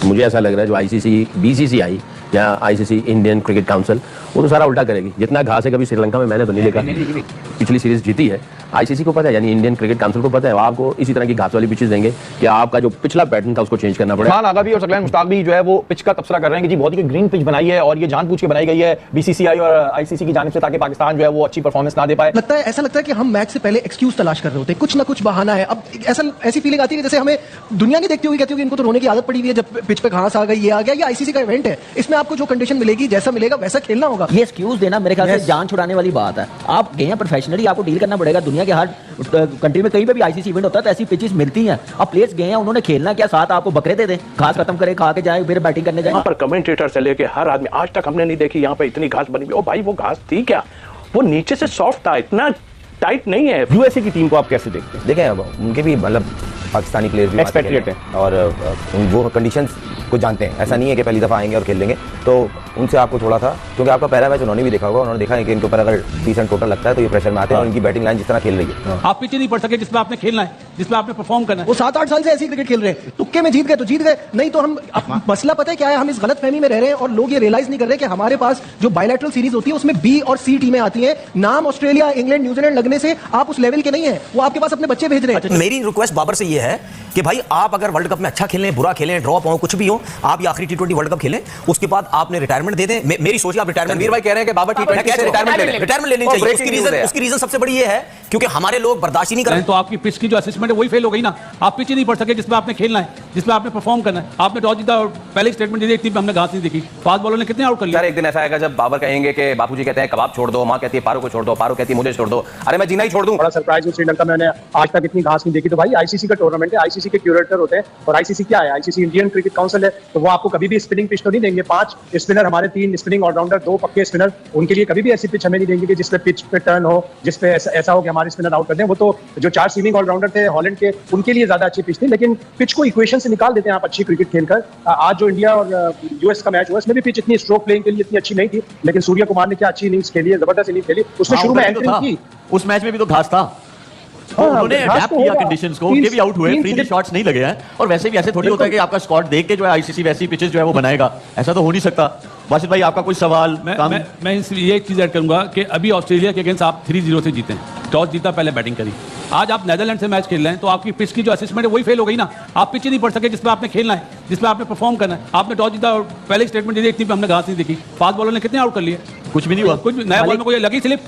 मुझे ऐसा लग रहा है जो आईसीसी, बीसीसीआई या आईसीसी इंडियन क्रिकेट काउंसिल, वो तो सारा उल्टा करेगी। जितना घास है, कभी श्रीलंका में मैंने तो नहीं देखा, पिछली सीरीज जीती है। आईसीसी को पता है, यानी इंडियन क्रिकेट काउंसिल को पता है, आपको इसी तरह की घास वाली पिचेस देंगे कि आपका जो पिछला पैटर्न था उसको चेंज करना पड़ेगा। आगा भी और सकलैन मुश्ताक भी जो है वो पिच का तबसरा कर रहे हैं कि जी बहुत ही ग्रीन पिच बनाई है और ये जानबूझ के बनाई गई है बीसीसीआई और आईसीसी की जानिब से, ताकि पाकिस्तान जो है वो अच्छी परफॉर्मेंस ना दे पाए। ऐसा लगता है कि हम मैच से पहले एक्सक्यूज तलाश कर रहे होते हैं, कुछ ना कुछ बहाना है। अब ऐसी फीलिंग आती है कि जैसे हमें दुनिया नहीं देखती होगी, कहती होगी इनको तो रोने की आदत पड़ी हुई है जब पिच पे घास आ गई, ये आ गया। ये आईसीसी का इवेंट है, इसमें आपको जो कंडीशन मिलेगी, जैसा मिलेगा वैसा खेलना होगा। ये एक्सक्यूज देना मेरे ख्याल से जान छुड़ाने वाली बात है। आप गए हैं प्रोफेशनली, आपको डील करना पड़ेगा। दुनिया के हर कंट्री में कहीं पे भी आईसीसी इवेंट होता है तो ऐसी पिचेस मिलती हैं। अब प्लेयर्स गए हैं, उन्होंने खेलना क्या, साथ आपको बकरे दे दें, घास खत्म करे, खा के जाए, फिर बैटिंग करने जाए। यहाँ पर कमेंटेटर से लेके हर आदमी, आज तक हमने नहीं देखी यहाँ पे इतनी घास बनी हुई। ओ भाई, वो घास थी क्या? वो नीचे से सॉफ्ट था, इतना टाइट नहीं है। यूएसए की टीम को आप कैसे देखते हैं? देखें, उनके भी मतलब पाकिस्तानी प्लेयर्स भी एक्सपेक्टेड है और वो कंडीशंस को जानते हैं। ऐसा नहीं है कि पहली दफ़ा आएंगे और खेल लेंगे। तो उनसे आपको थोड़ा था, क्योंकि आपका पहला मैच उन्होंने भी देखा होगा, उन्होंने देखा है कि इनके ऊपर अगर डिसेंट टोटल लगता है तो ये प्रेशर में आते हैं और इनकी बैटिंग लाइन जिस तरह खेल रही है। आप पिच नहीं पढ़ सके जिसमें आपने खेलना है, जिसमें आपने परफॉर्म करना है। वो 7-8 साल से ऐसी क्रिकेट खेल रहे हैं, तुक्के में जीत गए तो जीत गए, नहीं तो हम। मसला पता है क्या है, हम इस गलत फहमी में रह रहे हैं और लोग ये रियलाइज नहीं कर रहे कि हमारे पास जो बायलैटरल सीरीज होती है उसमें बी और सी टीमें आती हैं। नाम ऑस्ट्रेलिया, इंग्लैंड, न्यूजीलैंड लगने से आप उस लेवल के नहीं है, वो आपके पास अपने बच्चे भेज रहे हैं। मेरी रिक्वेस्ट बाबर से ये है कि भाई आप अगर वर्ल्ड कप में अच्छा खेलें, बुरा खेलें, ड्रॉप हो, कुछ भी हो, आप ये आखिरी टी20 वर्ल्ड कप खेलें, उसके बाद आपने रिटायरमेंट दे दें। मेरी सोच है आप रिटायरमेंट। रणवीर भाई कह रहे हैं कि बाबर टी20 से रिटायरमेंट लेनी चाहिए। उसकी रीजन सबसे बड़ी ये है क्योंकि हमारे लोग बर्दाश्त ही नहीं कर रहे। तो आपकी पिच की जो असेसमेंट है वही फेल हो गई ना। आप पिच ही नहीं पढ़ सके जिसमें आपने खेलना है, जिसमें आपने परफॉर्म करना है। आपने टॉस जीता और पहले स्टेटमेंट दे दी, इतनी हमने घास नहीं देखी। फास्ट बॉलर ने कितने आउट कर लिया। यार एक दिन ऐसा आएगा जब बाबर कहेंगे कि बापूजी कहते हैं कबाब छोड़ दो, माँ कहती है पारो को छोड़ दो, पारो कहती है मुझे छोड़ दो, अरे मैं जीना ही छोड़ दूं। बड़ा सरप्राइज है, श्रीलंका में मैंने आज तक इतनी घास नहीं देखी। तो भाई आईसीसी का टूर्नामेंट है, आईसीसी के क्यूरेटर होते हैं और आईसीसी क्या है, आईसीसी इंडियन क्रिकेट काउंसिल है। तो वो आपको कभी भी स्पिनिंग पिच तो नहीं देंगे। 5 स्पिनर हमारे, 3 स्पिनिंग ऑलराउंडर, 2 पक्के स्पिनर, उनके लिए कभी भी ऐसी पिच हमें नहीं देंगे कि जिसपे पिच पे टर्न हो, जिसपे ऐसा हो कि हमारे स्पिनर आउट कर दें। वो तो जो 4 स्विमिंग ऑलराउंडर थे हॉलैंड के, उनके लिए ज्यादा अच्छी पिच थी, लेकिन पिच को इक्वेशन से निकाल देते हैं आप अच्छी क्रिकेट खेलकर। आज जो इंडिया और यूएस का मैच हुआ, इसमें भी पिच इतनी स्ट्रोक प्लेइंग के लिए इतनी अच्छी नहीं थी, लेकिन सूर्य कुमार ने क्या अच्छी इनिंग्स खेली है, जबरदस्त इनिंग्स खेली। उसने शुरू में एंट्री की, उस मैच में भी तो घास था, उन्होंने अडैप्ट किया कंडीशंस को, उनके भी आउट हुए, फ्री हिट शॉट्स नहीं लगे हैं। और वैसे भी ऐसे थोड़ी होता है कि आपका स्क्वाड देख के जो है आईसीसी वैसी पिचेस जो है वो बनाएगा, ऐसा तो हो नहीं सकता। वाशिद भाई आपका कोई सवाल? मैं ये एक चीज ऐड करूंगा कि अभी ऑस्ट्रेलिया के अगेंस्ट आप 3-0 से जीते हैं, टॉस जीता, पहले बैटिंग करी। आज आप नेदरलैंड से मैच खेल रहे हैं तो आपकी पिच की जो असेसमेंट है वही फेल हो गई ना। आप पिच ही नहीं पढ़ सके जिसमें आपने खेलना है, जिसमें आपने परफॉर्म करना है। आपने टॉस जीता और पहले स्टेटमेंट दे दी, इतनी हमने घास नहीं देखी। फास्ट बॉलर ने कितने आउट कर लिए? कुछ भी नहीं हुआ। कुछ नया बॉल में कोई लगी स्लिप,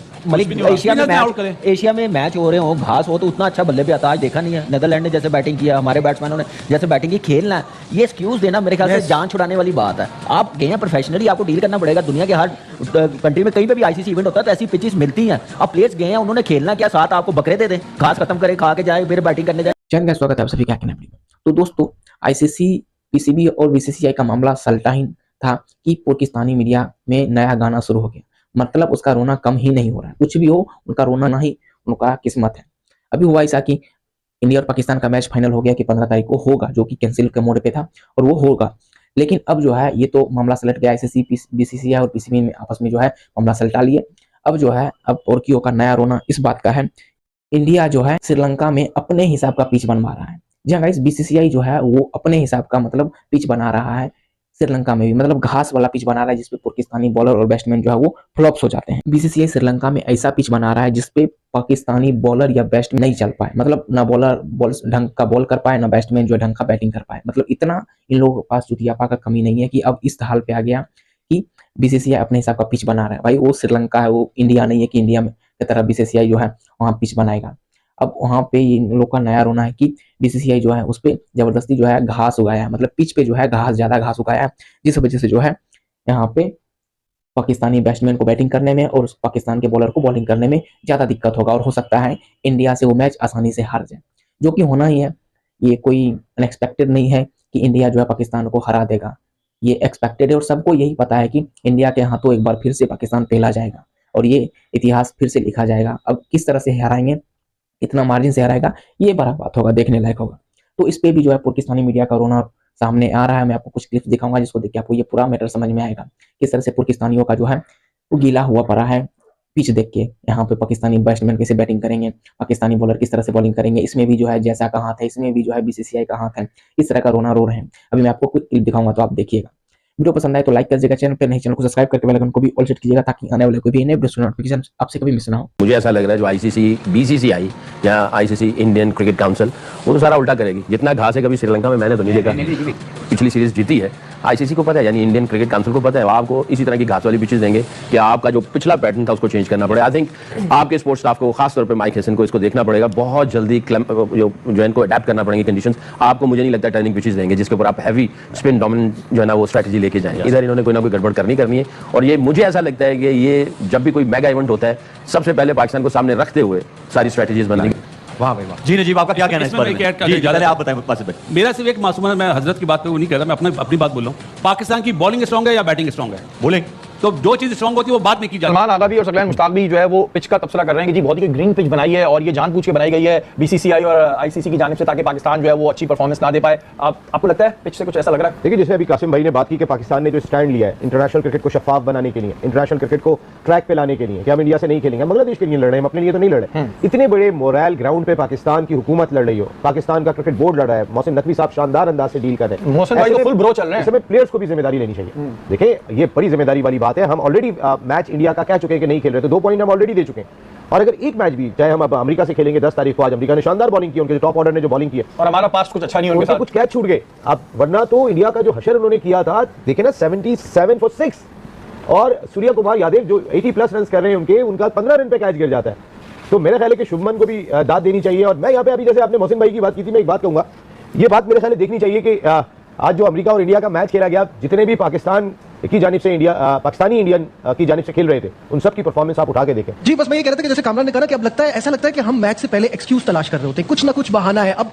एशिया में मैच हो रहे हो, घास हो तो उतना अच्छा बल्ले पे आता आज देखा नहीं है। नेदरलैंड ने जैसे बैटिंग किया, हमारे बैट्समैनों ने जैसे बैटिंग की, खेलना है। ये एक्सक्यूज देना मेरे ख्याल से जान छुड़ाने वाली बात है। आप गए हैं प्रोफेशनली, आपको डील करना पड़ेगा। दुनिया के हर कंट्री में कहीं पे भी आईसीसी इवेंट होता है तो ऐसी पिचेस मिलती हैं। अब प्लेयर्स गए हैं, उन्होंने खेलना क्या, साथ आपको बकरे दे दें, घास खत्म करे, खा के जाए, फिर बैटिंग करने जाए। चैनल का स्वागत है आप सभी का कहना है। तो दोस्तों, आईसीसी, पीसीबी और बीसीसीआई का मामला सल्टाइन था कि पाकिस्तानी मीडिया में नया गाना शुरू हो गया। मतलब उसका रोना कम ही नहीं हो रहा है। कुछ भी हो, उनका रोना ना ही उनका किस्मत है। अभी हुआ ऐसा कि इंडिया और पाकिस्तान का मैच फाइनल हो गया कि 15 तारीख को होगा, जो कि कैंसिल के मोड पे था और वो होगा। लेकिन अब जो है ये तो मामला सलट गया। आईसीसी, बीसीसीआई और पीसीबी में आपस में जो है मामला सलटा लिए। अब जो है अब तुर्कियों का नया रोना इस बात का है, इंडिया जो है श्रीलंका में अपने हिसाब का पिच बनवा रहा है। जी गाइस, बीसीसीआई जो है वो अपने हिसाब का मतलब पिच बना रहा है श्रीलंका में भी, मतलब घास वाला पिच बना रहा है जिसपे पाकिस्तानी बॉलर और बैट्समैन जो है वो फ्लॉप्स हो जाते हैं। बीसीसीआई श्रीलंका में ऐसा पिच बना रहा है जिसपे पाकिस्तानी बॉलर या बैट्समैन नहीं चल पाए, मतलब ना बॉलर ढंग का बॉल कर पाए, ना बैट्समैन जो ढंग का बैटिंग कर पाए। मतलब इतना इन लोगों के पास जुतियापा का कमी नहीं है कि अब इस हाल पे आ गया कि बीसीसीआई अपने हिसाब का पिच बना रहा है। भाई वो श्रीलंका है, वो इंडिया नहीं है कि इंडिया में की तरह बीसीसीआई जो है वहाँ पिच बनाएगा। अब वहाँ पे इन लोग का नया रोना है कि बीसीसीआई जो है उस पर जबरदस्ती जो है घास उगाया है, मतलब पिच पे जो है ज्यादा घास उगाया है, जिस वजह से जो है यहाँ पे पाकिस्तानी बैट्समैन को बैटिंग करने में और पाकिस्तान के बॉलर को बॉलिंग करने में ज्यादा दिक्कत होगा और हो सकता है इंडिया से वो मैच आसानी से हार जाए, जो कि होना ही है। ये कोई अनएक्सपेक्टेड नहीं है कि इंडिया जो है पाकिस्तान को हरा देगा, ये एक्सपेक्टेड है और सबको यही पता है कि इंडिया के हाथों एक बार फिर से पाकिस्तान पेला जाएगा और ये इतिहास फिर से लिखा जाएगा। अब किस तरह से हराएंगे, कितना मार्जिन से हराएगा, ये बड़ा बात होगा, देखने लायक होगा। तो इस पे भी जो है पाकिस्तानी मीडिया का रोना सामने आ रहा है। मैं आपको कुछ क्लिप्स दिखाऊंगा जिसको देख के आपको ये पूरा मैटर समझ में आएगा, किस तरह से पाकिस्तानियों का जो है वो गीला हुआ पड़ा है पिच देख के यहाँ पे पाकिस्तानी बैट्समैन कैसे बैटिंग करेंगे, पाकिस्तानी बॉलर किस तरह से बॉलिंग करेंगे, इसमें भी जो है जैसा का हाथ है, इसमें भी जो है बीसीसीआई का हाथ है, इस तरह का रोना रो रहे हैं। अभी मैं आपको कुछ क्लिप दिखाऊंगा तो आप देखिएगा। वीडियो पसंद आए तो लाइक कीजिएगा, चैनल पर नहीं चैनल को सब्सक्राइब करके बेल आइकन को भी ऑल सेट कीजिएगा ताकि आने वाले कोई भी नए वीडियो नोटिफिकेशन आपसे कभी मिस ना हो। मुझे ऐसा लग रहा है जो आईसीसी बीसीसीआई या आईसीसी इंडियन क्रिकेट काउंसिल वो तो सारा उल्टा करेगी। जितना घास है कभी श्रीलंका में मैंने तो नहीं देखा, पिछली सीरीज जीती है। आईसीसी को पता है, यानी इंडियन क्रिकेट काउंसिल को पता है, आपको इसी तरह की घास वाली पिचेस देंगे कि आपका जो पिछला पैटर्न था उसको चेंज करना पड़ेगा। आई थिंक आपके स्पोर्ट्स स्टाफ को, खासतौर पर माइक हेसन को इसको देखना पड़ेगा, बहुत जल्दी जो इनको अडेप्ट करना पड़ेंगे कंडीशंस। आपको मुझे नहीं लगता टर्निंग पिचेस देंगे जिसके ऊपर आप हैवी स्पिन डोमिनेंट जो है ना वो स्ट्रैटेजी लेके जाएंगे। इधर इन्होंने कोई ना कोई गड़बड़ करनी है। और ये मुझे ऐसा लगता है कि ये जब भी कोई मेगा इवेंट होता है सबसे पहले पाकिस्तान को सामने रखते हुए सारी स्ट्रैटेजीज बनानी। वाह भाई वाह। जी नजीब, आपका क्या कहना है इस बारे में? पहले आप बताएं बासित भाई। मेरा सिर्फ एक मासूमाना, मैं हजरत की बात पे वो नहीं कर रहा, मैं अपनी बात बोल रहा हूँ। पाकिस्तान की बॉलिंग स्ट्रांग है या बैटिंग स्ट्रांग है? बोलें तो जो चीज स्ट्रांग होती है वो बात नहीं की जाती। सलमान आगा भी और सकलैन मुश्ताक भी जो है वो पिच का तबसरा कर रहे हैं कि जी बहुत ही ग्रीन पिच बनाई है और ये जानबूझ के बनाई गई है बीसीसीआई और आईसीसी की जानिब से ताकि पाकिस्तान जो है वो अच्छी परफॉर्मेंस ना दे पाए। आपको लगता है पिच से कुछ ऐसा लग रहा है? देखिए, जैसे अभी कासिम भाई ने बात की कि पाकिस्तान ने जो स्टैंड लिया है इंटरनेशनल क्रिकेट को शफाफ बनाने के लिए, इंटरनेशनल क्रिकेट को ट्रैक पे लाने के लिए कि हम इंडिया से नहीं खेलेंगे, हम बांग्लादेश के लिए लड़ रहे हैं, हम अपने लिए तो नहीं लड़ रहे। इतने बड़े मोरल ग्राउंड पे पाकिस्तान की हुकूमत लड़ रही हो, पाकिस्तान का क्रिकेट बोर्ड लड़ रहा है, मोहसिन नकवी साहब शानदार अंदाज से डील कर रहे हैं, मोहसिन भाई तो फुल ब्रो चल रहे हैं, प्लेयर्स को भी जिम्मेदारी लेनी चाहिए। देखिए, ये बड़ी जिम्मेदारी वाली बात है। हम ऑलरेडी मैच इंडिया का कह चुके हैं कि नहीं खेल रहे, तो 2 पॉइंट हम ऑलरेडी दे चुके हैं। और अगर एक मैच भी, चाहे हम अब अमेरिका से खेलेंगे 10 तारीख को, आज अमेरिका ने शानदार बॉलिंग की, उनके टॉप ऑर्डर ने जो बॉलिंग की है, और हमारा पास कुछ अच्छा नहीं, उनके साथ कुछ कैच छूट गए। अब वरना तो इंडिया का जो हशर उन्होंने किया था, देखे ना 77 for 6, और सूर्या कुमार यादव जो 80+ रन कर रहे हैं उनका 15 रन पे कैच गिर जाता है। तो मेरा ख्याल है कि शुभमन को भी दाद देनी चाहिए। और मैं यहाँ पे अभी जैसे आपने मोहसिन भाई की बात की थी, मैं एक बात कहूंगा, ये बात मेरे ख्याल है देखनी चाहिए कि आज जो अमेरिका और इंडिया का मैच खेला गया, जितने भी पाकिस्तान की जानिब से पाकिस्तानी इंडियन की जानिब से खेल रहे थे, उन सब की परफॉर्मेंस आप उठा के देखें। जी, बस मैं ये कह रहा था कि जैसे कामरान ने कहा कि अब ऐसा लगता है कि हम मैच से पहले एक्सक्यूज तलाश कर रहे होते हैं, कुछ ना कुछ बहाना है। अब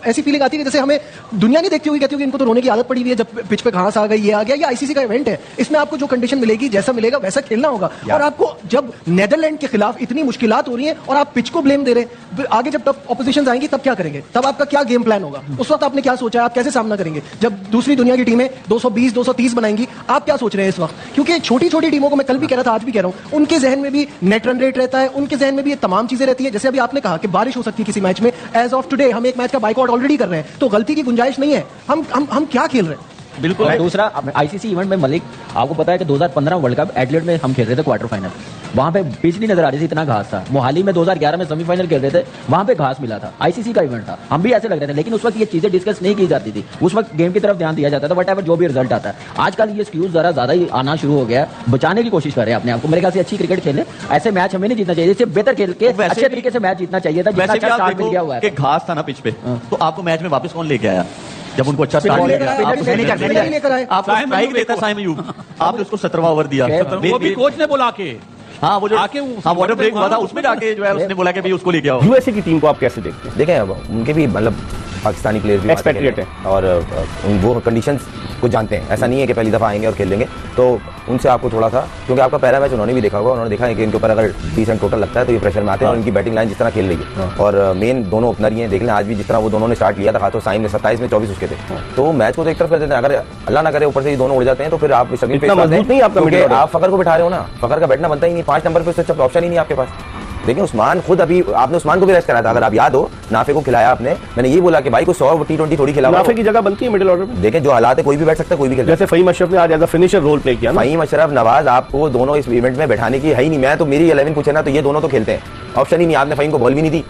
ऐसी फीलिंग आती है कि जैसे हमें दुनिया नहीं देखती होगी, कहती होगी इनको तो रोने की आदत पड़ी हुई है, जब पिच पे घास आ गई, ये आ गया। ये आईसीसी का इवेंट है, इसमें आपको जो कंडीशन मिलेगी, जैसा मिलेगा वैसा खेलना होगा। और आपको जब नेदरलैंड के खिलाफ इतनी मुश्किलात हो रही है और आप पिच को ब्लेम दे रहे हैं, आगे जब टफ ऑपोजिशन आएंगी तब क्या करेंगे? तब आपका क्या गेम प्लान होगा? उस वक्त आपने क्या सोचा है? आप कैसे सामना करेंगे जब दूसरी दुनिया की टीमें 220 230 बनाएंगी? आप क्या सोच रहे हैं इस वक्त? क्योंकि छोटी छोटी टीमों को, मैं कल भी कह रहा था, आज भी कह रहा हूं, उनके जहन में भी नेट रन रेट रहता है, उनके जहन में भी ये तमाम चीजें रहती है। जैसे अभी आपने कहा कि बारिश हो सकती है किसी मैच में, एज ऑफ टुडे हम एक मैच का बाइकआउट ऑलरेडी कर रहे हैं, तो गलती की गुंजाइश नहीं है। हम क्या खेल रहे हैं? बिल्कुल। दूसरा, आईसीसी इवेंट में मलिक, आपको पता है कि 2015 वर्ल्ड कप एडिलेड में हम खेल रहे थे क्वार्टर फाइनल, वहां पे पिच नहीं नजर आ रही थी, इतना घास था। मोहाली में 2011 में सेमीफाइनल खेल रहे थे, वहां पे घास मिला था, आईसीसी का इवेंट था, हम भी ऐसे लग रहे थे। लेकिन उस वक्त ये चीजें डिस्कस नहीं की जाती थी, उस वक्त गेम की तरफ ध्यान दिया जाता था, व्हाटएवर जो भी रिजल्ट आता है। आजकल ये एक्सक्यूज जरा ज्यादा ही आना शुरू हो गया है, बचाने की कोशिश कर रहे हैं अपने आप को। मेरे ख्याल से अच्छी क्रिकेट खेले, ऐसे मैच हमें नहीं जीतना चाहिए, इससे बेहतर खेल के अच्छे तरीके से मैच जीतना चाहिए था। वैसे भी आप देखो कि घास था ना पिच पे, तो आपको मैच में वापस कौन लेके आया जब उनको अच्छा स्टार्ट लेकर आया? आपको स्ट्राइक देता साइम अयूब, आपने उसको 17वां ओवर दिया, वो भी कोच ने बोला के हाँ वो जो वाटर ब्रेक हुआ था उसमें जाके जो है उसने बोला कि भाई उसको लेके आओ। यूएसए की टीम को आप कैसे देखते हैं? देखें, अब उनके भी मतलब पाकिस्तानी प्लेयर्स भी एक्सपेक्टेड है और वो कंडीशंस को जानते हैं। ऐसा नहीं है कि पहली दफ़ा आएंगे और खेल लेंगे, तो उनसे आपको थोड़ा सा, क्योंकि आपका पहला मैच उन्होंने भी देखा होगा, उन्होंने देखा है कि इनके ऊपर अगर 30 रन टोटल लगता है तो ये प्रेशर में आते हैं। और इनकी बैटिंग लाइन जिस तरह खेल रही है, और मेन दोनों ओपनर ही हैं, देख लें आज भी जिस तरह वो दोनों ने स्टार्ट किया था, खासतौर साइम ने 27 में 24 उसके थे, तो मैच को तो एक तरफ कर देते हैं। अगर अल्लाह ना करे ऊपर से ये दोनों उड़ जाते हैं तो फिर आप स्ट्रगल फेस करते हैं। आप फकर को बिठा रहे हो ना, फकर का बैठना बनता ही नहीं, 5 नंबर पे उससे अच्छा ऑप्शन ही नहीं आपके पास। देखिए, उस्मान खुद, अभी आपने उस्मान को भी रेस्ट कराया था, अगर आप याद हो, नाफे को खिलाया आपने। मैंने ये बोला कि भाई को 100 T20 थोड़ी खिलाओ, नाफे की जगह बनती है मिडिल ऑर्डर में। देखें जो हालात है, कोई भी बैठ सकता है, कोई भी खेल सकता है। जैसे फहीम अशरफ ने आज as a finisher role play किया। फहीम अशरफ, नवाज, आपको दोनों इस इवेंट में बैठाने की है ही नहीं। मैं तो मेरी 11 पूछे ना तो ये दोनों तो खेलते हैं, ऑप्शन ही नहीं। आपने फहीम को बॉल भी नहीं दी,